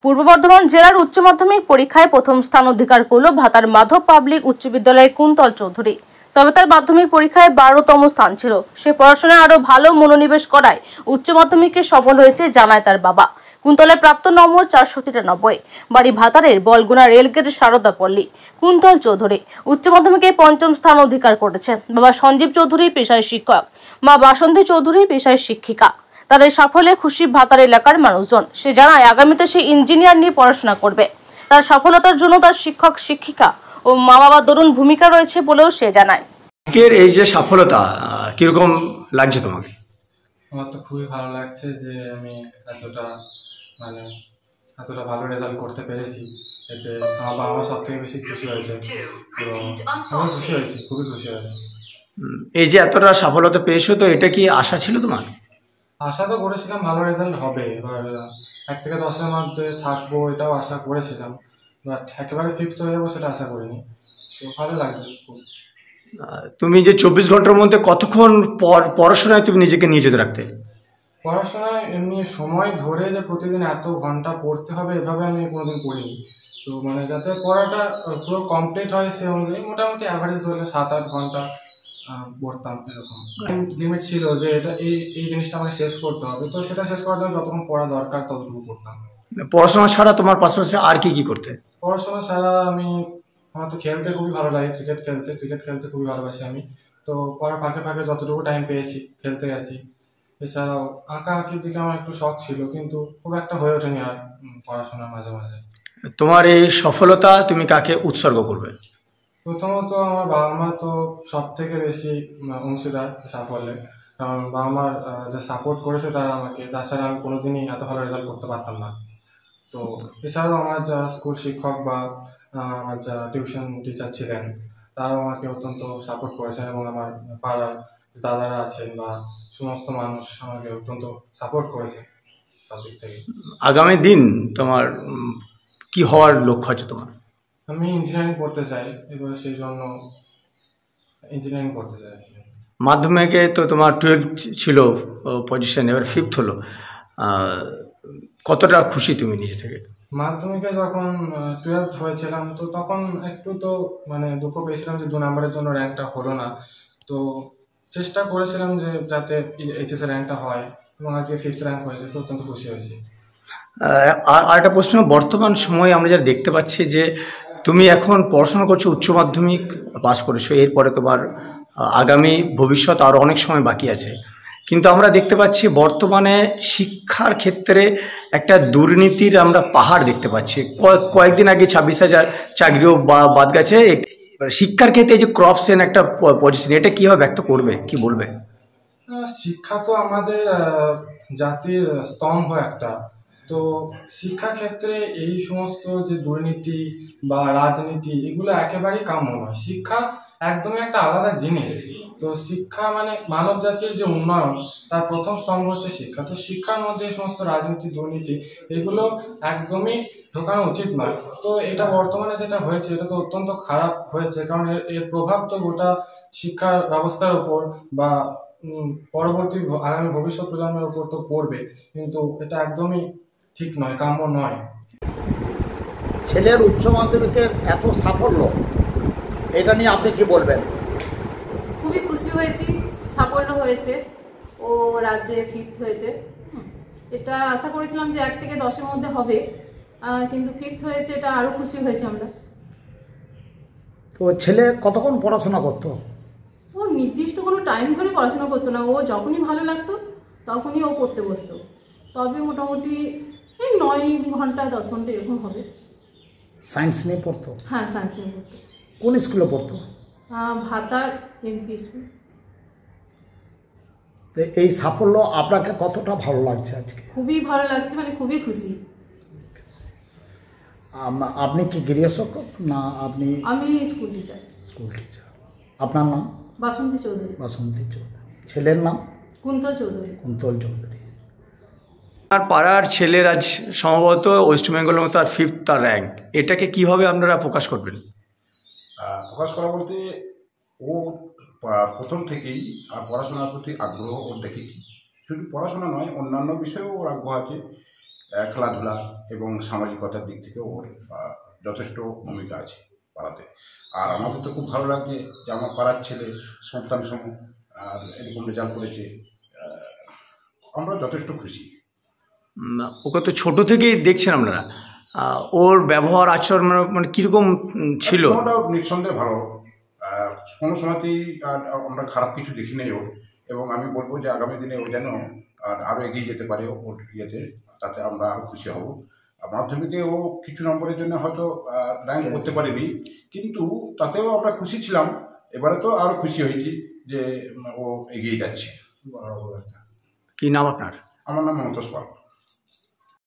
পূর্ব বর্ধমান জেলার উচ্চ মাধ্যমিক পরীক্ষায় প্রথম স্থান অধিকার করল ভাতার মাধব পাবলিক উচ্চ বিদ্যালয়ের কুন্তল চৌধুরী। তবে তার মাধ্যমিক পরীক্ষায় 12তম স্থান ছিল। সে পড়াশোনায় আরো ভালো মনোনিবেশ করায় উচ্চ মাধ্যমিকে সফল হয়েছে জানায় তার বাবা। কুন্তলের প্রাপ্ত নম্বর 493। বাড়ি ভাতারের বলগুনা রেলগেট সারদা পল্লী। কুন্তল চৌধুরী উচ্চ মাধ্যমিকে 5ম স্থান অধিকার করেছে। বাবা সঞ্জীব চৌধুরী পেশায় শিক্ষক, মা বাসন্তী চৌধুরী পেশায় শিক্ষিকা। তাদের সাফল্যে খুশি ভাতার এলাকার মানুষজন। সে জানায় আগামীতে সে ইঞ্জিনিয়ার নিয়ে পড়াশোনা করবে। তার সফলতার জন্য তার শিক্ষক শিক্ষিকা ও মা বাবার দরুন ভূমিকা রয়েছে বলেও সে জানায়। এই যে সফলতা কিরকম লাগছে তোমাকে? আমার তো খুবই ভালো লাগছে যে আমি এতটা ভালো রেজাল্ট করতে পেরেছি। এতে আমার বাবা মা সব থেকে বেশি খুশি হয়েছে। তো আমি খুশি হয়েছি, খুবই খুশি হয়েছি। এই যে এতটা সফলতা পেয়েছো, তো এটা কি আশা ছিল তোমার? আশা তো করেছিলাম ভালো রেজাল্ট হবে, এবার 1 থেকে 10-এর মধ্যে থাকবো এটাও আশা করেছিলাম, বাট একেবারে 5th হয়ে যাবো সেটা আশা করিনি। তো ভালো লাগছে খুব। তুমি যে 24 ঘন্টার মধ্যে কতক্ষণ পড়াশোনায় তুমি নিজেকে নিয়োজিত রাখতে? পড়াশোনায় এমনি সময় ধরে যে প্রতিদিন এত ঘন্টা পড়তে হবে এভাবে আমি কোনোদিন পড়িনি। তো যাতে পড়াটা পুরো কমপ্লিট হয় সে অনুযায়ী মোটামুটি অ্যাভারেজ ধরলে 7-8 ঘন্টা পড়তাম। এরকম লিমিট ছিল যে এটা এই জিনিসটা আমাকে শেষ করতে হবে, তো সেটা শেষ করার জন্য যতক্ষণ পড়া দরকার ততটুকু পড়তাম। পড়াশোনা ছাড়া তোমার পাশাপাশি আর কি করতে? পড়াশোনা ছাড়া আমার তো খেলতে খুবই ভালো লাগে, ক্রিকেট খেলতে খুবই ভালোবাসি আমি। তো পড়ার ফাঁকে ফাঁকে যতটুকু টাইম পেয়েছি খেলতে গেছি। এছাড়াও আঁকাআঁকির দিকে আমার একটু শখ ছিল, কিন্তু খুব একটা হয়ে ওঠেনি আর পড়াশোনার মাঝে মাঝে। তোমার এই সফলতা তুমি কাকে উৎসর্গ করবে? প্রথমত আমার বাবা মা তো সব থেকে বেশি অংশীদার সাফল্যে, কারণ বাবা মার যে সাপোর্ট করেছে তারা আমাকে, তাছাড়া আমি কোনোদিনই এত ভালো রেজাল্ট করতে পারতাম না। তো এছাড়াও আমার যারা স্কুল শিক্ষক বা আমার যারা টিউশন টিচার ছিলেন তারাও আমাকে অত্যন্ত সাপোর্ট করেছেন, এবং আমার পাড়ার দাদারা আছেন বা সমস্ত মানুষ আমাকে অত্যন্ত সাপোর্ট করেছে সব দিক থেকে। আগামী দিন তোমার কি হওয়ার লক্ষ্য আছে তোমার? আমি ইঞ্জিনিয়ারিং পড়তে চাই, এবার সেই জন্য ইঞ্জিনিয়ারিং পড়তে চাই। মাধ্যমিকে তো তোমার 12 ছিল পজিশন, এবার 5th হলো। কতটা খুশি তুমি নিজে থেকে? মাধ্যমিকে যখন 12th হয়েছিলাম তো তখন একটু তো দুঃখ পেয়েছিলাম যে 2 নম্বরের জন্য র্যাঙ্কটা হলো না। তো চেষ্টা করেছিলাম যে যাতে এইচএসে র্যাঙ্কটা হয়, এবং আজকে 5th র্যাঙ্ক হয়েছে, তো অত্যন্ত খুশি হয়েছি। আর একটা প্রশ্ন, বর্তমান সময়ে আমরা যা দেখতে পাচ্ছি যে তুমি এখন পড়াশোনা করছো, উচ্চ মাধ্যমিক পাস করেছো, এরপরে তোমার আগামী ভবিষ্যৎ আরও অনেক সময় বাকি আছে, কিন্তু আমরা দেখতে পাচ্ছি বর্তমানে শিক্ষার ক্ষেত্রে একটা দুর্নীতির আমরা পাহাড় দেখতে পাচ্ছি। কয়েকদিন আগে 26,000 চাকরিও বাদ গেছে। শিক্ষার ক্ষেত্রে যে ক্রপসেন একটা পজিশন, এটা কীভাবে ব্যক্ত করবে, কি বলবে? শিক্ষা তো আমাদের জাতির স্তম্ভ একটা। তো শিক্ষা ক্ষেত্রে এই সমস্ত যে দুর্নীতি বা রাজনীতি এগুলো একেবারেই কাম্য নয়। শিক্ষা একদমই একটা আলাদা জিনিস। তো শিক্ষা মানব জাতির যে উন্নয়ন, তার প্রথম স্তম্ভ হচ্ছে শিক্ষা। তো শিক্ষার মধ্যে এই সমস্ত রাজনীতি দুর্নীতি এগুলো একদমই ঢোকানো উচিত নয়। তো এটা বর্তমানে যেটা হয়েছে এটা তো অত্যন্ত খারাপ হয়েছে, কারণ এর প্রভাব তো গোটা শিক্ষা ব্যবস্থার উপর বা পরবর্তী আগামী ভবিষ্যৎ প্রজন্মের উপর তো পড়বে, কিন্তু এটা একদমই ঠিক নয়, কাম্য নয়। ছেলের উচ্চ মাধ্যমিকের এত সাফল্য, এটা নিয়ে আপনি কি বলবেন? খুবই খুশি হয়েছি, সাফল্য হয়েছে, ও রাজ্যে 5th হয়েছে। এটা আশা করেছিলাম যে 1 থেকে 10-এর মধ্যে হবে, কিন্তু 5th হয়েছে, এটা আরো খুশি হয়েছে আমরা। তো ছেলে কতক্ষণ পড়াশোনা করতো? ও নির্দিষ্ট কোনো টাইম ধরে পড়াশোনা করতো না, ও যখনই ভালো লাগতো তখনই ও পড়তে বসতো। তবে মোটামুটি 9 ঘন্টা 10 ঘন্টা এরকম হবে। সায়েন্স নিয়ে পড়তো? হ্যাঁ, সায়েন্স নিয়ে পড়তো। কোন স্কুলে পড়তো? ভাতার এমপি স্কুল। তো এই সাফল্য আপনাকে কতটা ভালো লাগছে আজকে? খুবই ভালো লাগছে, খুবই খুশি। আপনি কি গৃহশিক্ষক না আপনি? আমি স্কুল টিচার। School teacher. আপনার নাম? বাসন্তী চৌধুরী। বাসন্তী চৌধুরী। ছেলের নাম? কুন্তল চৌধুরী। কুন্তল চৌধুরী। আর পাড়ার ছেলের আজ সম্ভবত ওয়েস্ট বেঙ্গলের মতো আর 5th তার র্যাঙ্ক, এটাকে কিভাবে আপনারা প্রকাশ করবেন? প্রকাশ করা বলতে, ও প্রথম থেকেই পড়াশোনার প্রতি আগ্রহ ওর দেখেছি। শুধু পড়াশোনা নয়, অন্যান্য বিষয়েও ওর আগ্রহ আছে। খেলাধুলা এবং সামাজিকতার দিক থেকে ওর যথেষ্ট ভূমিকা আছে পাড়াতে। আর আমাদের তো খুব ভালো লাগছে যে আমার পাড়ার ছেলে সন্তান সমূহ আর এরকম রেজাল্ট করেছে, আমরা যথেষ্ট খুশি। ওকে তো ছোট থেকেই দেখছেন আপনারা, ওর ব্যবহার আচরণ মানে কীরকম ছিল? ওটা নিঃসন্দেহে ভালো, কোনো সময়তেই আমরা খারাপ কিছু দেখি নেই ওর। এবং আমি বলবো যে আগামী দিনে ও যেন আরও এগিয়ে যেতে পারে ওর ইয়েতে, তাতে আমরা আরও খুশি হব। মাধ্যমিকে ও কিছু নম্বরের জন্য হয়তো র্যাঙ্ক করতে পারেনি, কিন্তু তাতেও আমরা খুশি ছিলাম। এবারে তো আরও খুশি হয়েছি যে ও এগিয়ে যাচ্ছে। কি নাম আপনার? আমার নাম মমতাজ পাল।